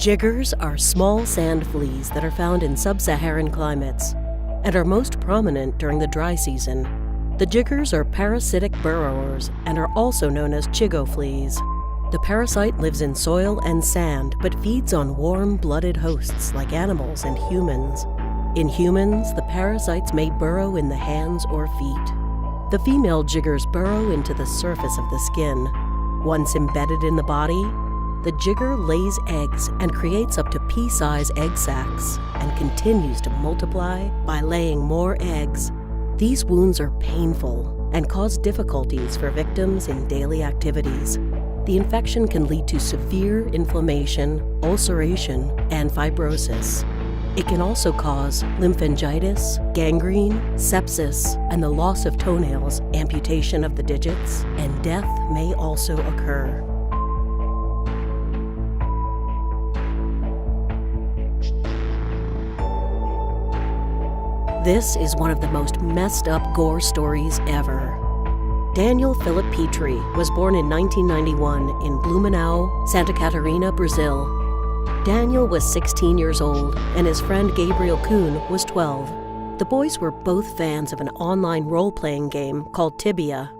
Jiggers are small sand fleas that are found in sub-Saharan climates and are most prominent during the dry season. The jiggers are parasitic burrowers and are also known as chigo fleas. The parasite lives in soil and sand but feeds on warm-blooded hosts like animals and humans. In humans, the parasites may burrow in the hands or feet. The female jiggers burrow into the surface of the skin. Once embedded in the body, the jigger lays eggs and creates up to pea-size egg sacs and continues to multiply by laying more eggs. These wounds are painful and cause difficulties for victims in daily activities. The infection can lead to severe inflammation, ulceration, and fibrosis. It can also cause lymphangitis, gangrene, sepsis, and the loss of toenails, amputation of the digits, and death may also occur. This is one of the most messed up gore stories ever. Daniel Philip Petrie was born in 1991 in Blumenau, Santa Catarina, Brazil. Daniel was 16 years old and his friend Gabriel Kuhn was 12. The boys were both fans of an online role-playing game called Tibia.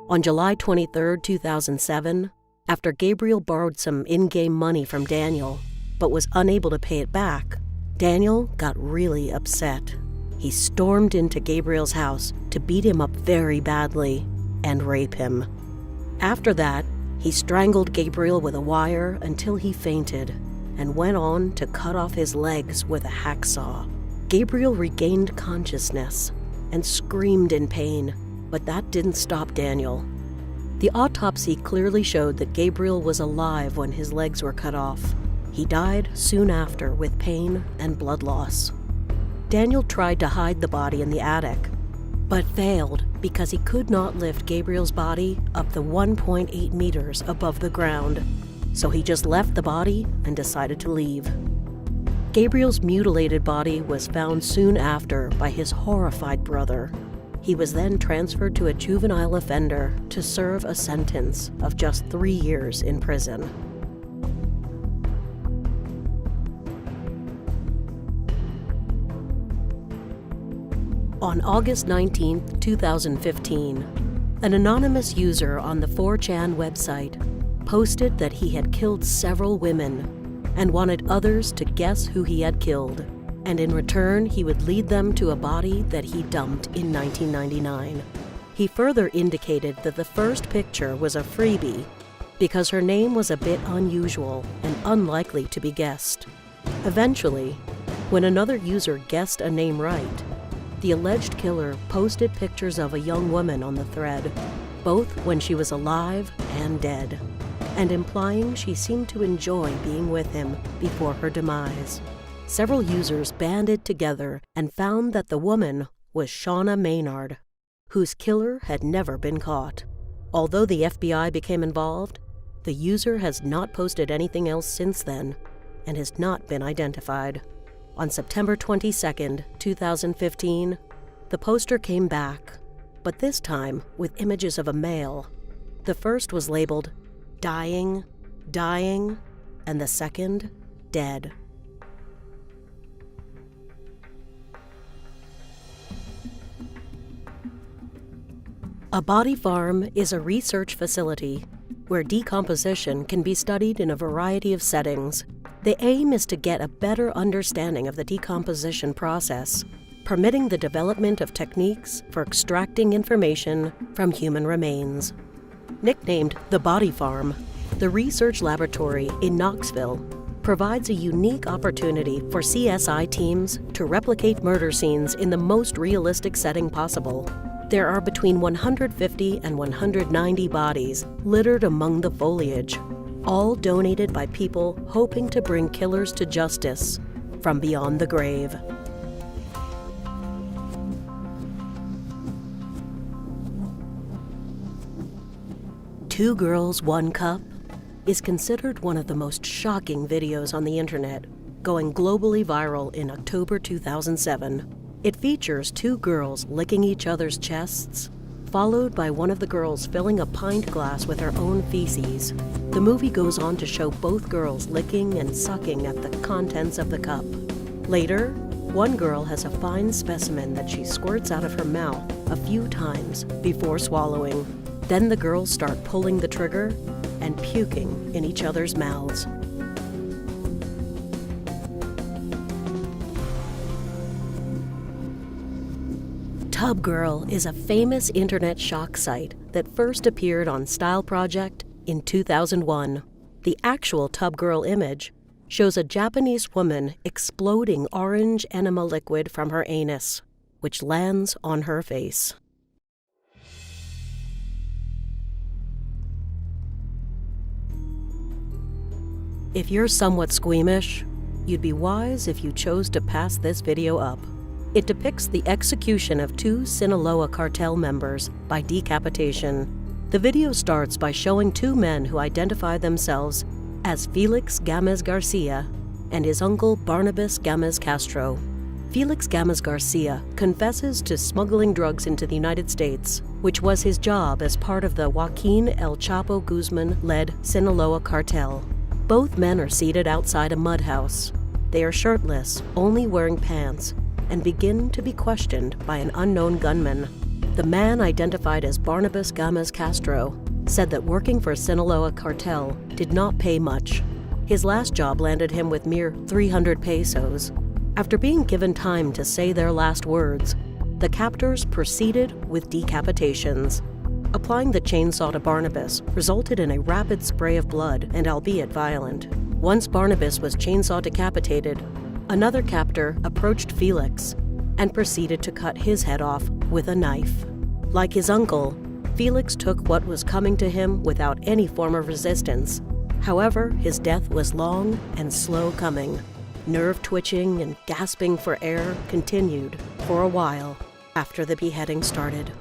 On July 23, 2007, after Gabriel borrowed some in-game money from Daniel but was unable to pay it back, Daniel got really upset. He stormed into Gabriel's house to beat him up very badly and rape him. After that, he strangled Gabriel with a wire until he fainted and went on to cut off his legs with a hacksaw. Gabriel regained consciousness and screamed in pain, but that didn't stop Daniel. The autopsy clearly showed that Gabriel was alive when his legs were cut off. He died soon after with pain and blood loss. Daniel tried to hide the body in the attic, but failed because he could not lift Gabriel's body up the 1.8 meters above the ground, so he just left the body and decided to leave. Gabriel's mutilated body was found soon after by his horrified brother. He was then transferred to a juvenile offender to serve a sentence of just 3 years in prison. On August 19, 2015, an anonymous user on the 4chan website posted that he had killed several women and wanted others to guess who he had killed, and in return he would lead them to a body that he dumped in 1999. He further indicated that the first picture was a freebie because her name was a bit unusual and unlikely to be guessed. Eventually, when another user guessed a name right, the alleged killer posted pictures of a young woman on the thread, both when she was alive and dead, and implying she seemed to enjoy being with him before her demise. Several users banded together and found that the woman was Shauna Maynard, whose killer had never been caught. Although the FBI became involved, the user has not posted anything else since then and has not been identified. On September 22, 2015, the poster came back, but this time with images of a male. The first was labeled dying, dying, and the second, dead. A body farm is a research facility where decomposition can be studied in a variety of settings. The aim is to get a better understanding of the decomposition process, permitting the development of techniques for extracting information from human remains. Nicknamed the Body Farm, the research laboratory in Knoxville provides a unique opportunity for CSI teams to replicate murder scenes in the most realistic setting possible. There are between 150 and 190 bodies littered among the foliage, all donated by people hoping to bring killers to justice from beyond the grave. Two Girls, One Cup is considered one of the most shocking videos on the internet, going globally viral in October 2007. It features two girls licking each other's chests, followed by one of the girls filling a pint glass with her own feces. The movie goes on to show both girls licking and sucking at the contents of the cup. Later, one girl has a fine specimen that she squirts out of her mouth a few times before swallowing. Then the girls start pulling the trigger and puking in each other's mouths. Tub Girl is a famous internet shock site that first appeared on Style Project in 2001. The actual Tub Girl image shows a Japanese woman exploding orange enema liquid from her anus, which lands on her face. If you're somewhat squeamish, you'd be wise if you chose to pass this video up. It depicts the execution of 2 Sinaloa cartel members by decapitation. The video starts by showing 2 men who identify themselves as Felix Gamez Garcia and his uncle Barnabas Gamez Castro. Felix Gamez Garcia confesses to smuggling drugs into the United States, which was his job as part of the Joaquin El Chapo Guzman-led Sinaloa cartel. Both men are seated outside a mud house. They are shirtless, only wearing pants, and begin to be questioned by an unknown gunman. The man identified as Barnabas Gamez Castro said that working for Sinaloa cartel did not pay much. His last job landed him with mere 300 pesos. After being given time to say their last words, the captors proceeded with decapitations. Applying the chainsaw to Barnabas resulted in a rapid spray of blood and albeit violent. Once Barnabas was chainsaw decapitated, another captor approached Felix and proceeded to cut his head off with a knife. Like his uncle, Felix took what was coming to him without any form of resistance. However, his death was long and slow coming. Nerve twitching and gasping for air continued for a while after the beheading started.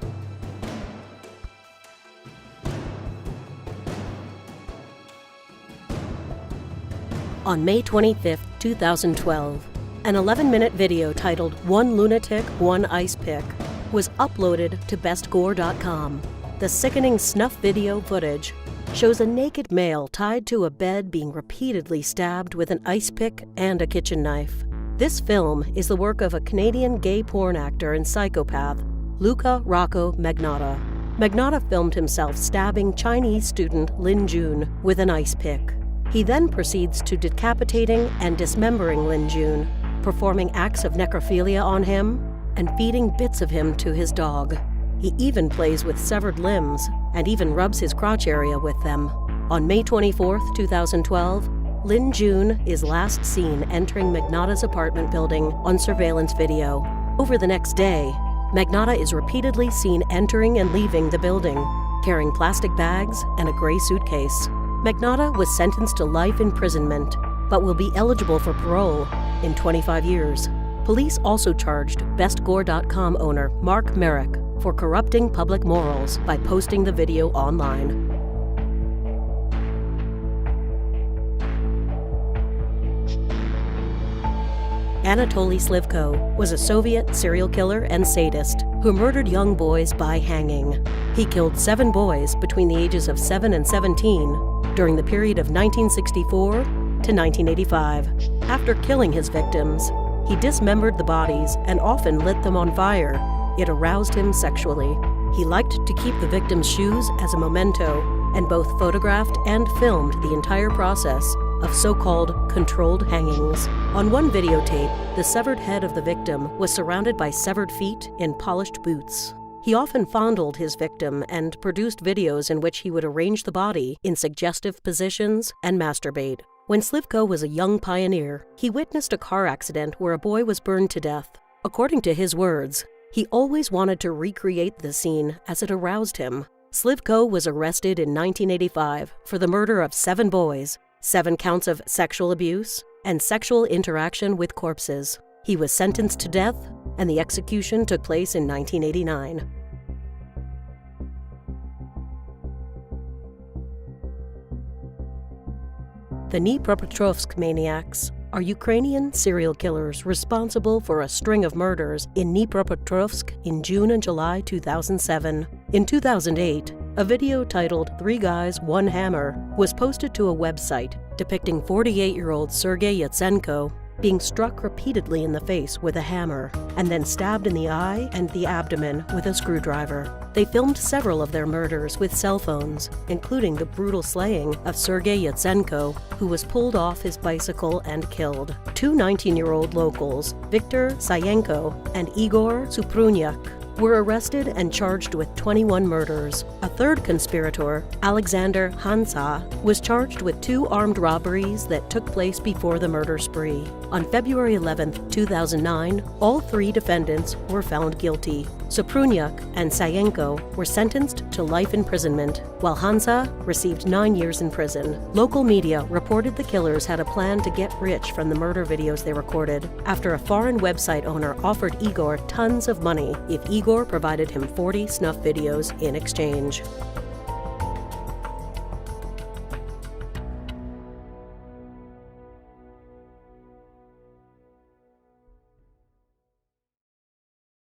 On May 25, 2012, an 11-minute video titled "One Lunatic, One Ice Pick" was uploaded to bestgore.com. The sickening snuff video footage shows a naked male tied to a bed being repeatedly stabbed with an ice pick and a kitchen knife. This film is the work of a Canadian gay porn actor and psychopath, Luca Rocco Magnotta. Magnotta filmed himself stabbing Chinese student Lin Jun with an ice pick. He then proceeds to decapitating and dismembering Lin Jun, performing acts of necrophilia on him and feeding bits of him to his dog. He even plays with severed limbs and even rubs his crotch area with them. On May 24, 2012, Lin Jun is last seen entering Magnotta's apartment building on surveillance video. Over the next day, Magnotta is repeatedly seen entering and leaving the building, carrying plastic bags and a gray suitcase. Magnotta was sentenced to life imprisonment, but will be eligible for parole in 25 years. Police also charged bestgore.com owner Mark Merrick for corrupting public morals by posting the video online. Anatoly Slivko was a Soviet serial killer and sadist who murdered young boys by hanging. He killed 7 boys between the ages of 7 and 17 during the period of 1964 to 1985. After killing his victims, he dismembered the bodies and often lit them on fire. It aroused him sexually. He liked to keep the victims' shoes as a memento and both photographed and filmed the entire process of so-called controlled hangings. On one videotape, the severed head of the victim was surrounded by severed feet in polished boots. He often fondled his victim and produced videos in which he would arrange the body in suggestive positions and masturbate. When Slivko was a young pioneer, he witnessed a car accident where a boy was burned to death. According to his words, he always wanted to recreate the scene as it aroused him. Slivko was arrested in 1985 for the murder of 7 boys, 7 counts of sexual abuse, and sexual interaction with corpses. He was sentenced to death, and the execution took place in 1989. The Dnipropetrovsk maniacs are Ukrainian serial killers responsible for a string of murders in Dnipropetrovsk in June and July 2007. In 2008, a video titled 3 Guys, 1 Hammer was posted to a website depicting 48-year-old Sergei Yatsenko being struck repeatedly in the face with a hammer and then stabbed in the eye and the abdomen with a screwdriver. They filmed several of their murders with cell phones, including the brutal slaying of Sergei Yatsenko, who was pulled off his bicycle and killed. 2 19-year-old locals, Viktor Sayenko and Igor Suprunyak, were arrested and charged with 21 murders. A third conspirator, Alexander Hansa, was charged with 2 armed robberies that took place before the murder spree. On February 11, 2009, all 3 defendants were found guilty. Suprunyak and Sayenko were sentenced to life imprisonment, while Hansa received 9 years in prison. Local media reported the killers had a plan to get rich from the murder videos they recorded, after a foreign website owner offered Igor tons of money if Igor provided him 40 snuff videos in exchange.